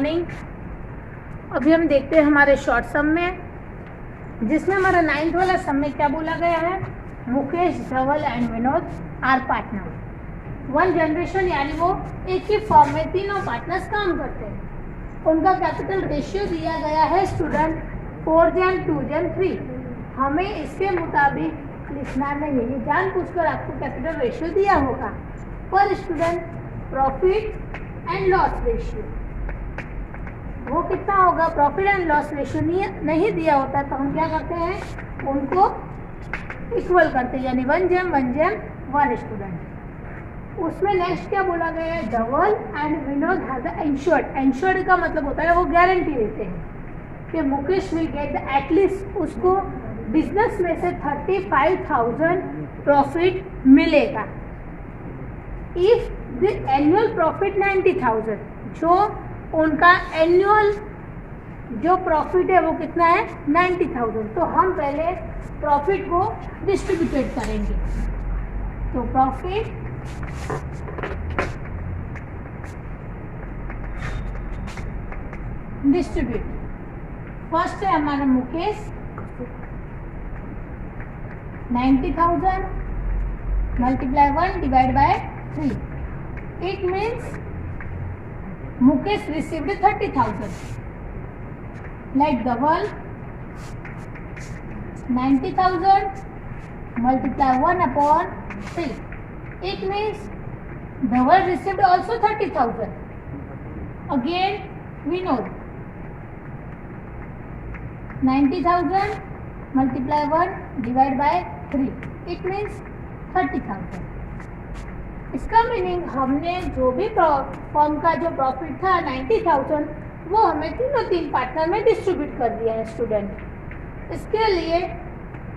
Morning. अभी हम देखते हैं हमारे शॉर्ट सम में, जिसमें हमारा 9th वाला सम में क्या बोला गया है, Mukesh, Dhawal and Vinod are partner. One generation यानी वो एक ही फॉर्म में तीनों पार्टनर्स काम करते हैं। उनका कैपिटल रेशियो दिया गया है स्टूडेंट 4:2:3। हमें इसके मुताबिक लिखना नहीं है, ये जानबूझकर आपको कैपिटल रेशियो दिया होगा। पर student profit and loss ratio वो कितना होगा, प्रॉफिट एंड लॉस रेशियो नहीं दिया होता तो हम क्या करते हैं, उनको इक्वल करते हैं, यानी 1:1 स्टूडेंट। उसमें नेक्स्ट क्या बोला गया है, Dhawal and Vinod have the insured. Insured का मतलब होता है वो गारंटी देते हैं कि मुकेश विल गेट एटलीस्ट उसको बिजनेस में से 35,000 प्रॉफिट मिलेगा। इफ द एनुअल प्रॉफिट 90,000, जो उनका एनुअल जो प्रॉफिट है वो कितना है 90,000, तो हम पहले प्रॉफिट को डिस्ट्रीब्यूटेड करेंगे। तो प्रॉफिट डिस्ट्रीब्यूट, फर्स्ट है हमारा Mukesh 90,000 multiply 1 divide by 3. It means Mukesh received 30,000. Like Dhaval 90,000 multiply 1/3. It means Dhaval received also 30,000. Again Vinod 90,000 multiply 1 divide by 3. It means 30,000. इसका मीनिंग हमने जो भी फॉर्म का जो प्रॉफिट था 90,000 वो हमें तीन पार्टनर में डिस्ट्रीब्यूट कर दिया है स्टूडेंट। इसके लिए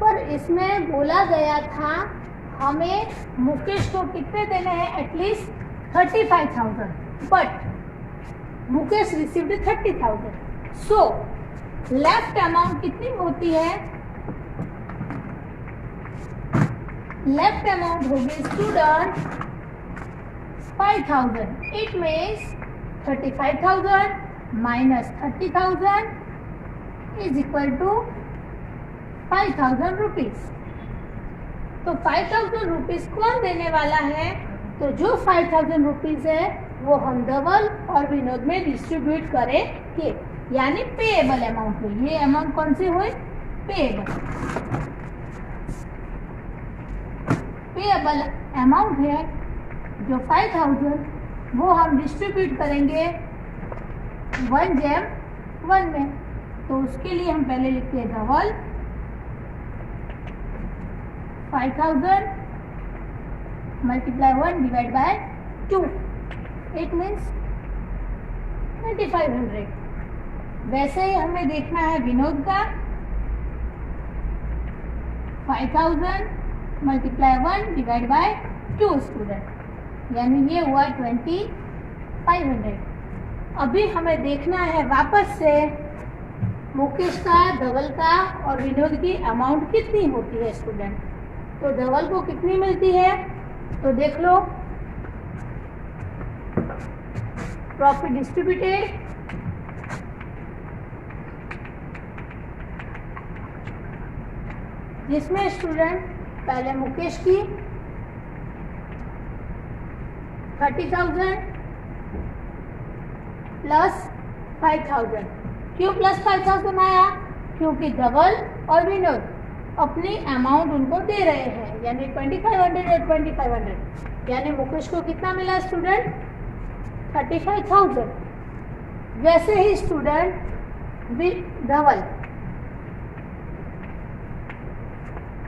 पर इसमें बोला गया था हमें मुकेश को कितने देने हैं, at least 35,000, but Mukesh received 30,000। So left amount कितनी होती है, लेफ्ट अमाउंट होगी स्टूडेंट 5,000। इट मीन्स 35,000 माइनस 30,000 इज इक्वल टू 5,000 रुपीज। तो 5,000 रुपीज कौन देने वाला है, तो जो 5,000 रुपीज है वो हम धवल और विनोद में डिस्ट्रीब्यूट करेंगे, यानी पेएबल अमाउंट हुई। ये अमाउंट कौन सी हुई, पेएबल। पेएबल अमाउंट है जो 5,000 वो हम डिस्ट्रीब्यूट करेंगे 1:1 में। तो उसके लिए हम पहले लिखते हैं धवल 5,000 multiply 1 divide by 2. It means 2,500। वैसे ही हमें देखना है विनोद का 5,000 मल्टीप्लाई 1 डिवाइड बाय 2 स्टूडेंट, यानी ये हुआ 2,500। अभी हमें देखना है वापस से मुकेश का, धवल का और विनोद की अमाउंट कितनी होती है स्टूडेंट। तो धवल को कितनी मिलती है, तो देख लो, प्रॉफिट डिस्ट्रीब्यूटेड जिसमें स्टूडेंट पहले मुकेश की 30,000 प्लस 5,000। क्यों प्लस 5,000 आया, क्योंकि धवल और विनोद अपनी अमाउंट उनको दे रहे हैं, यानी 2,500 और 2,500, यानी मुकेश को कितना मिला स्टूडेंट 35,000। वैसे ही स्टूडेंट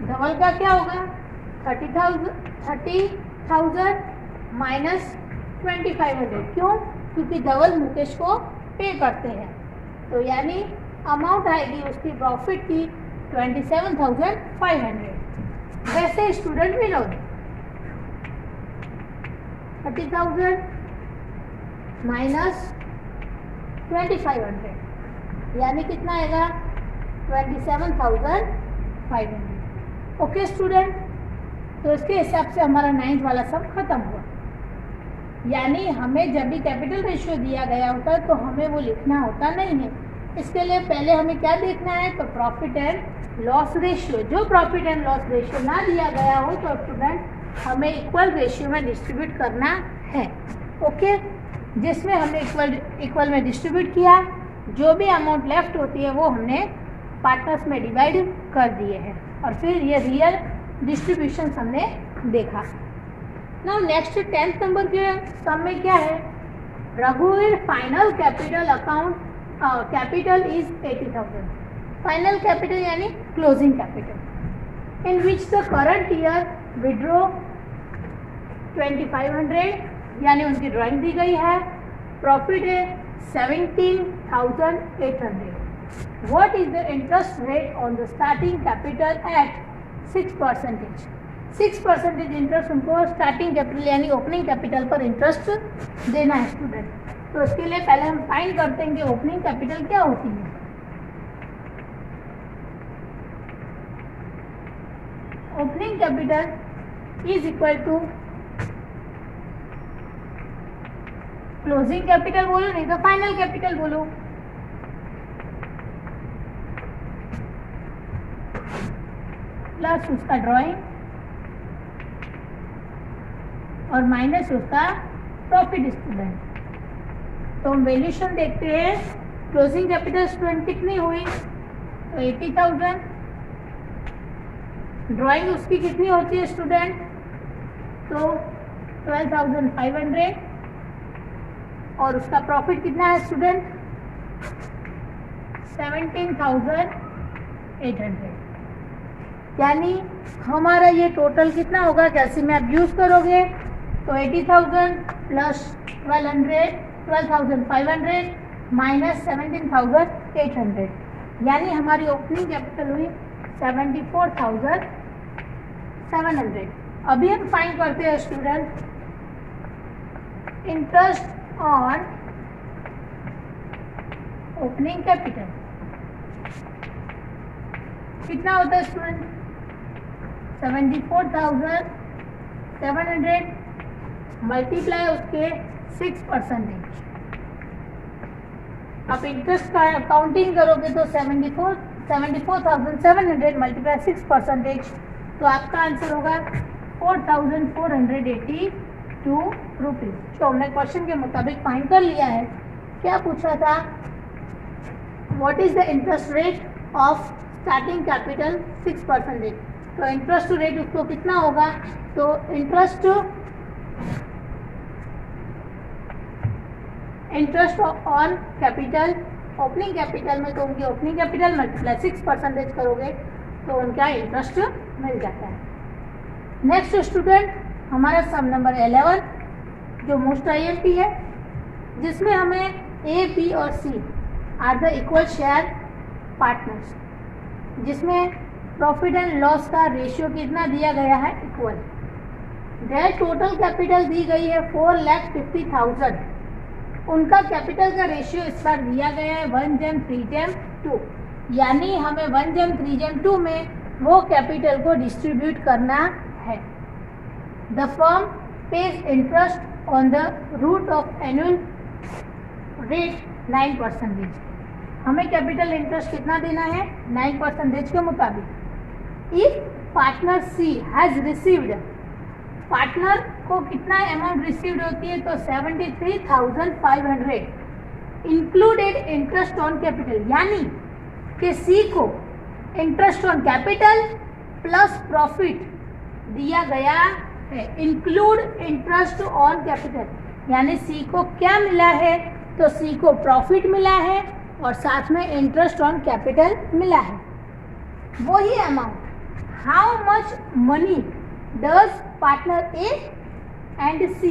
धवल का क्या होगा, 30,000 माइनस 2,500। क्यों, क्योंकि धवल मुकेश को पे करते हैं, तो यानी अमाउंट आएगी उसकी प्रॉफिट की 27,500। वैसे स्टूडेंट विनोद 30,000 माइनस 2,500, यानी कितना आएगा 27,500। ओके स्टूडेंट, तो इसके हिसाब से हमारा 9th वाला सब खत्म हुआ। यानी हमें जब भी कैपिटल रेशियो दिया गया होता है तो हमें वो लिखना होता नहीं है। इसके लिए पहले हमें क्या देखना है, तो प्रॉफिट एंड लॉस रेशियो। जो प्रॉफिट एंड लॉस रेशियो ना दिया गया हो तो स्टूडेंट हमें इक्वल रेशियो में डिस्ट्रीब्यूट करना है। ओके, जिसमें हमने इक्वल में डिस्ट्रीब्यूट किया, जो भी अमाउंट लेफ्ट होती है वो हमने पार्टनर्स में डिवाइड कर दिए हैं और फिर ये रियल डिस्ट्रीब्यूशन हमने देखा। नाउ नेक्स्ट 10th नंबर के सम में क्या है, रघुवीर final capital account capital is 80,000। Final capital यानी closing capital, in which the current year withdraw 2500, यानी उनकी ड्राइंग दी गई है। प्रॉफिट है 17,800। What is the interest rate on the starting capital eight 6%। 6% interest उनको स्टार्टिंग कैपिटल यानी ओपनिंग कैपिटल पर interest देना है स्टूडेंट। तो इसके लिए पहले हम फाइंड करते हैं कि ओपनिंग कैपिटल क्या होती है। Opening capital is equal to closing capital बोलो, नहीं तो फाइनल कैपिटल बोलो। प्लस उसका ड्राइंग और माइनस उसका प्रॉफिट स्टूडेंट। तो हम वैल्यूशन देखते हैं। क्लोजिंग कैपिटल स्टूडेंट कितनी हुई, तो 80,000। ड्राइंग उसकी कितनी होती है स्टूडेंट, तो 12,500। और उसका प्रॉफिट कितना है स्टूडेंट, 17,800। यानी हमारा ये टोटल कितना होगा, कैसे में आप यूज करोगे, तो 80,000 प्लस 12,500 माइनस 17,800, यानी हमारी ओपनिंग कैपिटल हुई 74,700। अभी हम फाइंड करते हैं student interest on opening capital कितना होता है स्टूडेंट, 74,700 मल्टीप्लाई उसके 6%। आप इंटरेस्ट का काउंटिंग करोगे तो 74,700 मल्टीप्लाई 6%, तो आपका आंसर होगा 4,482 रुपीज़। तो हमने क्वेश्चन के मुताबिक फाइंड कर लिया है। क्या पूछा था, what is the interest rate of starting capital 6%। तो इंटरेस्ट रेट उसको कितना होगा, तो interest on capital opening capital में, तो उनकी ओपनिंग कैपिटल मल्टीप्लाई 6% करोगे तो उनका इंटरेस्ट मिल जाता है। नेक्स्ट स्टूडेंट हमारा सम नंबर 11 जो मोस्ट IMP है, जिसमें हमें A, B और C are the equal share partners, जिसमें प्रॉफिट एंड लॉस का रेशियो कितना दिया गया है, इक्वल। देयर टोटल कैपिटल दी गई है 4,50,000। उनका कैपिटल का रेशियो इस बार दिया गया है 1:3:2, यानी हमें 1:3:2 में वो कैपिटल को डिस्ट्रीब्यूट करना है। The firm pays interest on the route of annual rate 9%। हमें कैपिटल इंटरेस्ट कितना देना है, 9% के मुताबिक। If partner C has received, partner को कितना अमाउंट रिसीव्ड होती है, तो 73,500 इंक्लूडेड इंटरेस्ट ऑन कैपिटल, यानी कि सी को interest on capital plus profit दिया गया है। इंक्लूड इंटरेस्ट ऑन कैपिटल यानी सी को क्या मिला है, तो सी को प्रॉफिट मिला है और साथ में इंटरेस्ट ऑन कैपिटल मिला है। वही amount, how much money does partner A and C,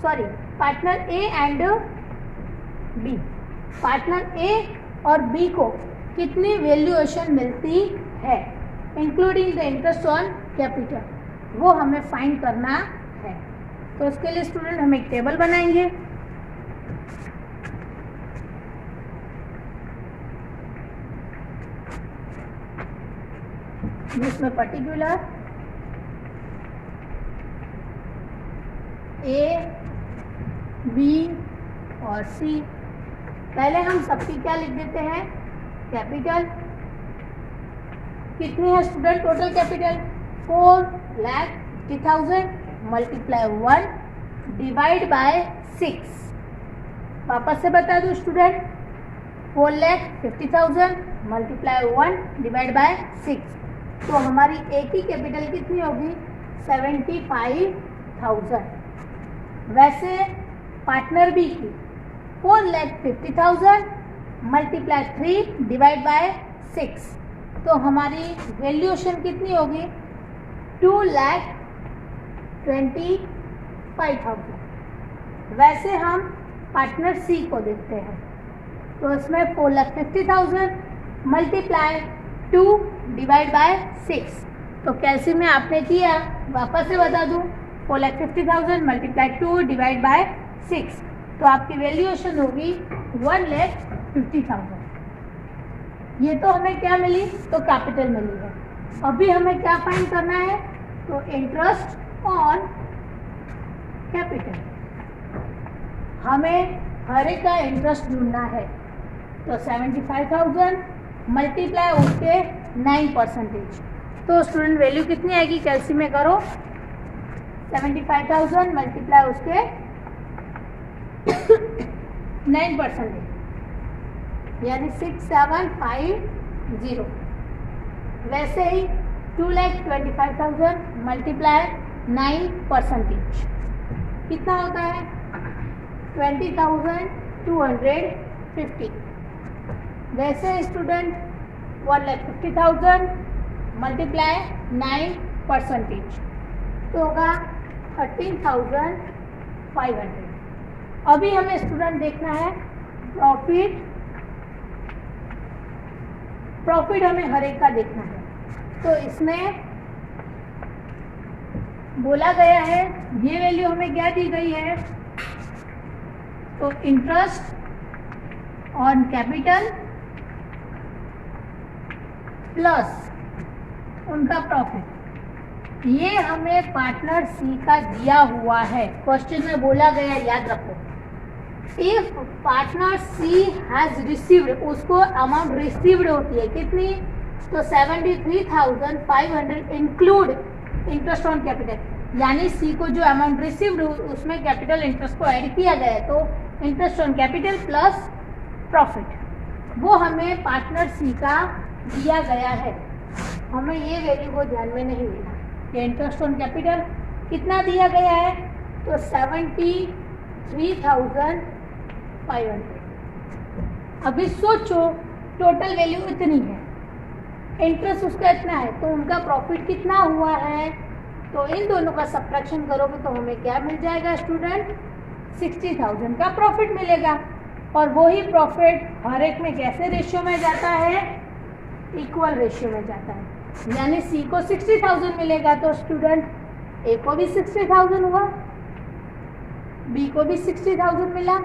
sorry partner A and B, partner A और बी को कितनी वैल्यूएशन मिलती है including the interest on capital, वो हमें फाइंड करना है। तो उसके लिए स्टूडेंट हम एक टेबल बनाएंगे। जिसमें पर्टिकुलर A, बी और सी। पहले हम सबकी क्या लिख देते हैं, कैपिटल। कितनी है student total capital, 4,50,000 multiply 1 divide by 6। वापस से बता दूं स्टूडेंट, 4,50,000 मल्टीप्लाई 1 डिवाइड बाय 6। तो हमारी ए की कैपिटल कितनी होगी, 75,000। वैसे पार्टनर बी की 4,50,000 मल्टीप्लाई 3 डिवाइड बाय 6। तो हमारी वैल्यूएशन कितनी होगी, 2,25,000। वैसे हम पार्टनर सी को देखते हैं, तो इसमें 4,50,000 मल्टीप्लाई 2 डिवाइड बाय 6। तो कैसे में आपने किया, वापस से बता दूं, 4,50,000 मल्टीप्लाई 2 डिवाइड बाय 6। तो आपकी वैल्यूएशन होगी 1,50,000। ये तो हमें क्या मिली, तो कैपिटल मिली है। अभी हमें क्या फाइंड करना है, तो इंटरेस्ट ऑन कैपिटल। हमें हर एक का इंटरेस्ट ढूंढना है। तो 75,000 मल्टीप्लाई उसके 9%। तो स्टूडेंट वैल्यू कितनी आएगी, कैलसी में करो, 75,000 मल्टीप्लाई उसके 9%, यानी 6,750। वैसे ही 2,25,000 मल्टीप्लाई 9%, कितना होता है, 20,250। वैसे स्टूडेंट 1,50,000 मल्टीप्लाई 9%, तो होगा 13,500। अभी हमें स्टूडेंट देखना है प्रॉफिट हमें हर एक का देखना है। तो इसमें बोला गया है, ये वैल्यू हमें क्या दी गई है, तो इंटरेस्ट ऑन कैपिटल प्लस उनका प्रॉफिट, ये हमें पार्टनर सी का दिया हुआ है। क्वेश्चन में बोला गया, याद रखो, if partner C has received, उसको अमाउंट रिसीव्ड होती है कितनी, तो 73,500 इंक्लूड इंटरेस्ट ऑन कैपिटल, यानी सी को जो अमाउंट रिसीव्ड उसमें कैपिटल इंटरेस्ट को ऐड किया गया है। तो interest on capital plus profit, वो हमें पार्टनर सी का दिया गया है। हमें ये वैल्यू को ध्यान में नहीं लेना कि इंटरेस्ट ऑन कैपिटल कितना दिया गया है, तो 73,500। अभी सोचो टोटल वैल्यू इतनी है, इंटरेस्ट उसका इतना है, तो उनका प्रॉफिट कितना हुआ है, तो इन दोनों का सब्ट्रैक्शन करोगे तो हमें क्या मिल जाएगा स्टूडेंट, 60,000 का प्रॉफिट मिलेगा। और वही प्रॉफिट हर एक में कैसे रेशियो में जाता है, इक्वल रेशियो में जाता है, यानी सी को 60,000 मिलेगा तो स्टूडेंट ए को भी 60,000 हुआ, बी को भी 60,000 मिला,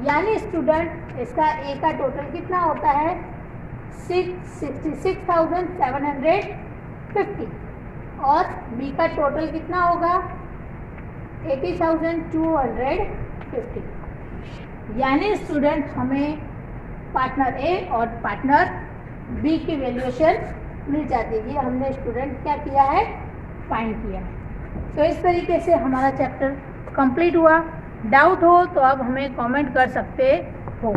यानी स्टूडेंट इसका ए का टोटल कितना होता है, 66,750, और बी का टोटल कितना होगा, 80,250। यानी स्टूडेंट हमें पार्टनर ए और पार्टनर बी की वैल्यूएशन मिल जाती है। ये हमने स्टूडेंट क्या किया है, फाइंड किया है। तो इस तरीके से हमारा चैप्टर कंप्लीट हुआ। डाउट हो तो आप हमें कमेंट कर सकते हो।